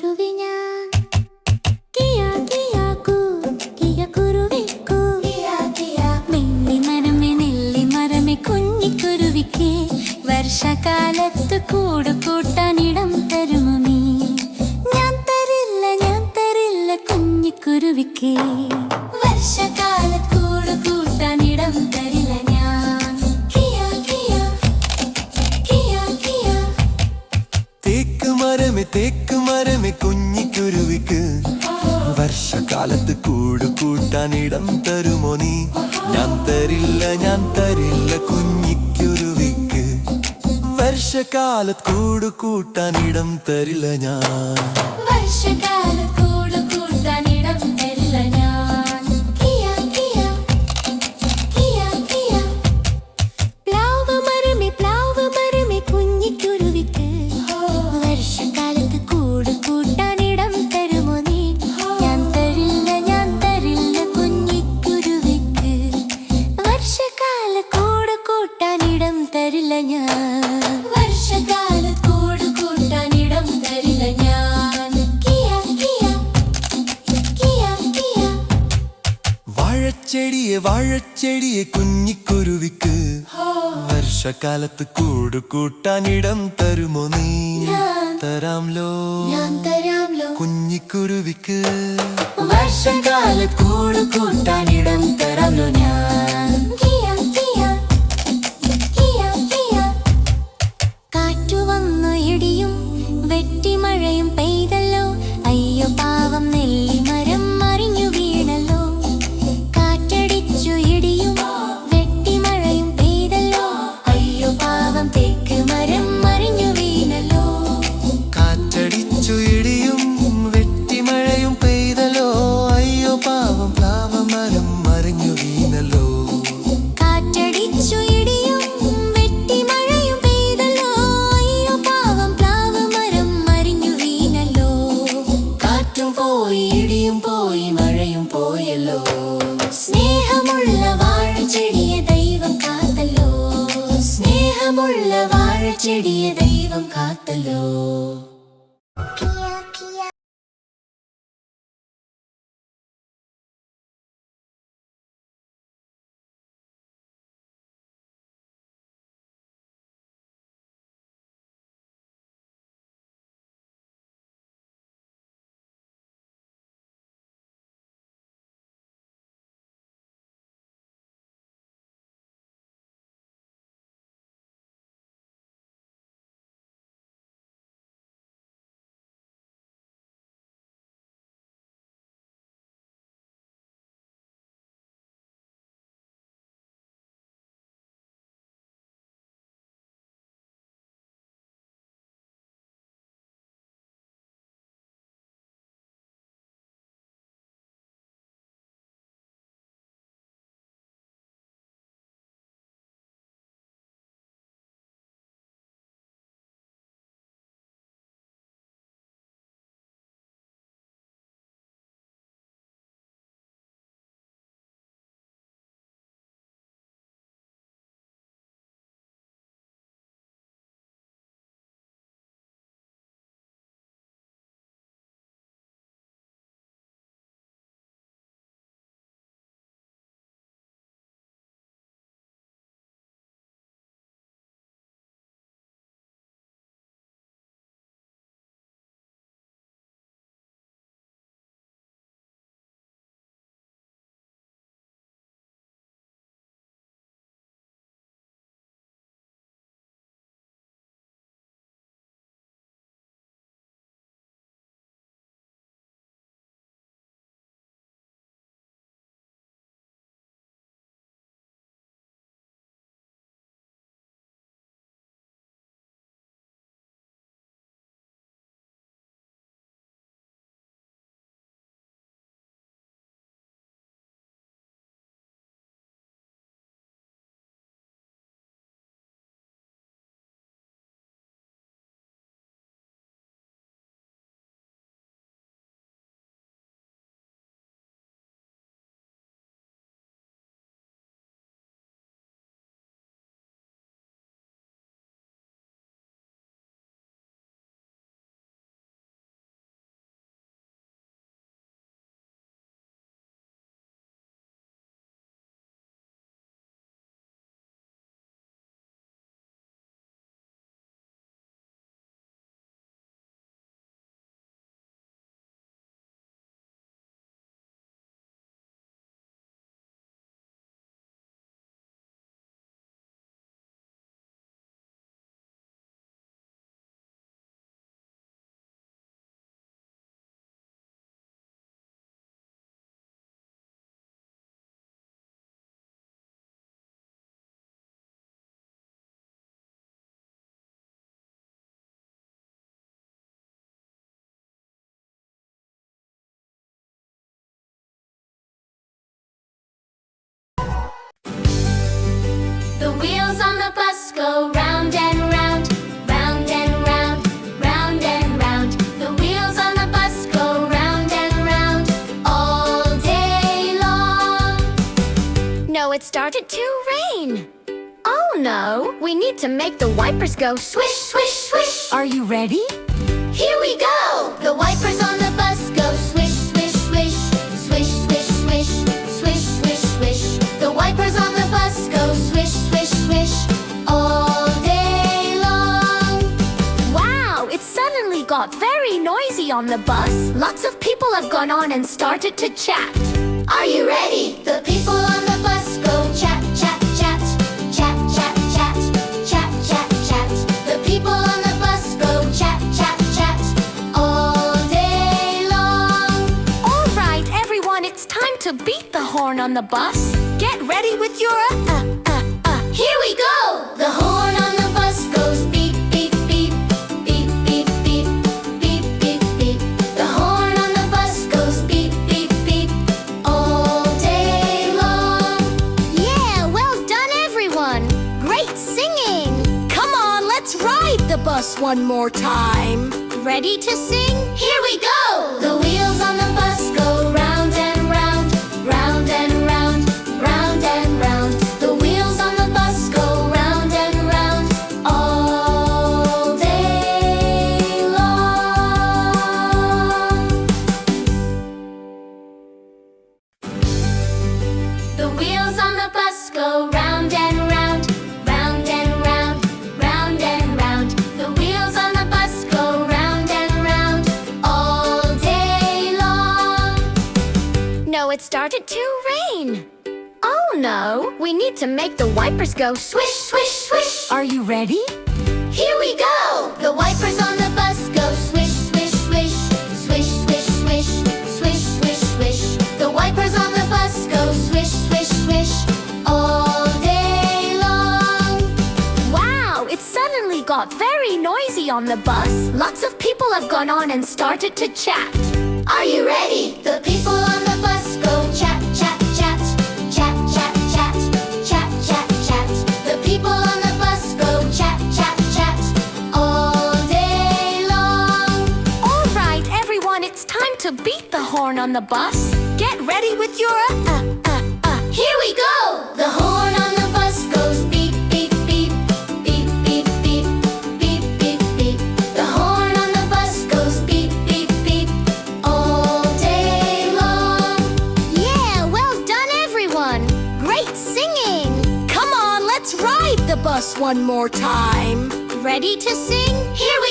Kuruvi Njan. Kiya kiya ku, kiya kuruvi ku. Kiya kiya. Nelli marame nelli marame kunni kuruvike. വർഷകാലത്ത് കൂടുകൂട്ടാനിടം തരുമോ നീ? ഞാൻ തരില്ല കുഞ്ഞിക്കുരുവിക്ക്. വർഷകാലത്ത് കൂടുകൂട്ടാനിടം തരില്ല ഞാൻ. കിയ കിയ കിയ കിയ. തേക്ക് മരമേ കുഞ്ഞിക്കുരുവിക്ക്. വർഷകാലത്ത് കൂടുകൂട്ടാനിടം തരുമോ നീ? ഞാൻ തരില്ല കുഞ്ഞിക്കുരുവിക്ക്. വർഷകാലത്ത് കൂടുകൂട്ടാനിടം തരില്ല ഞാൻ. വർഷകാലത്ത് കൂടുകൂട്ടാനിടം തരില്ല ഞാൻ. കിയ കിയ കിയ കിയ. പ്ലാവ് മരമേ കുഞ്ഞിക്കുരുവിക്ക്. വർഷകാലത്ത് കൂടുകൂട്ടാനിടം തരുമോ നീ? ഞാൻ തരില്ല കുഞ്ഞിക്കുരുവിക്ക്. വർഷകാലത്ത് കൂടുകൂട്ടാനിടം തരില്ല ഞാൻ. വർഷകാലത്ത് കൂടുകൂട്ടാനിടം തരില്ല ഞാൻ. കിയ കിയ കിയ കിയ. വാഴച്ചെടിയെ കുഞ്ഞിക്കുരുവിക്ക്. വർഷകാലത്ത് കൂടുകൂട്ടാനിടം തരുമോ നീ? തരാംലോ കുഞ്ഞിക്കുരുവിക്ക്. വർഷകാലത്ത് കൂടുകൂട്ടാനിടം തരാംലോ ഞാൻ. കിയ കിയ കിയ കിയ. കാറ്റു വന്നു ഇടിയും വെട്ടിമഴയും പെയ്തല്ലോ. അയ്യോ പാവം നെല്ലിമരം മറിഞ്ഞു വീണല്ലോ. കാറ്റടിച്ചു ഇടിയും വെട്ടിമഴയും പെയ്തല്ലോ. അയ്യോ പാവം തേക്ക് മരം മറിഞ്ഞു വീണല്ലോ. കാറ്റടിച്ചു ഇടിയും വെട്ടിമഴയും പെയ്തല്ലോ. അയ്യോ പാവം പ്ലാവമരം മറിഞ്ഞു വീണല്ലോ. കാറ്റടിച്ചു ഇടിയും വെട്ടിമഴയും പെയ്തല്ലോ. അയ്യോ പാവം പ്ലാവമരം മറിഞ്ഞു വീണല്ലോ. കാറ്റും പോയി ഇടിയും പോയി മഴയും പോയല്ലോ. സ്നേഹമുള്ള വാഴച്ചെടിയെ ദൈവം കാത്തല്ലോ. സ്നേഹമുള്ള വാഴച്ചെടിയെ ദൈവം കാത്തല്ലോ. wheels on the bus go round and round, round and round, round and round. The wheels on the bus go round and round all day long. No, it started to rain. Oh no, we need to make the wipers go swish, swish, swish. Are you ready? Here we go! The wipers on the bus go swish, swish, swish. Swish, swish, swish. Swish, swish, swish. The wipers on the bus go swish, swish, swish all day long. Wow! It suddenly got very noisy on the bus. Lots of people have gone on and started to chat. Are you ready? The people on the bus go chat, chat, chat. Chat, chat, chat. Chat, chat, chat. The people on the bus go chat, chat, chat all day long. All right, everyone, it's time to beat the horn on the bus. Get ready with your Here we go! The horn on the bus goes beep, beep, beep. Beep, beep, beep. Beep, beep, beep. The horn on the bus goes beep, beep, beep all day long. Yeah, well done, everyone. Great singing. Come on, let's ride the bus one more time. Ready to sing? Here we go! The wheels on the bus go round and round, round and round, round and round. The wheels on the bus go round and round all day long. The wheels on the bus go round and round, round and round, round and round. The wheels on the bus go round and round all day long. No, it started to rain. Oh no, we need to make the wipers go swish, swish, swish. Are you ready? Here we go! The wipers on the bus go swish, swish, swish. Swish, swish, swish. Swish, swish, swish. The wipers on the bus go swish, swish, swish all day long. Wow! It suddenly got very noisy on the bus. Lots of people have gone on and started to chat. Are you ready? The people on the bus go chat, chat, chat. Chat, chat, chat. Chat, chat, chat. The people on the bus go chat, chat, chat all day long. All right, everyone, it's time to beat the horn on the bus. Get ready with your Here we go! The horn on the bus goes beep, beep, beep. Beep, beep, beep. Beep, beep, beep. The horn on the bus goes beep, beep, beep all day long. Yeah, well done, everyone. Great singing. Come on, let's ride the bus one more time. Ready to sing? Here we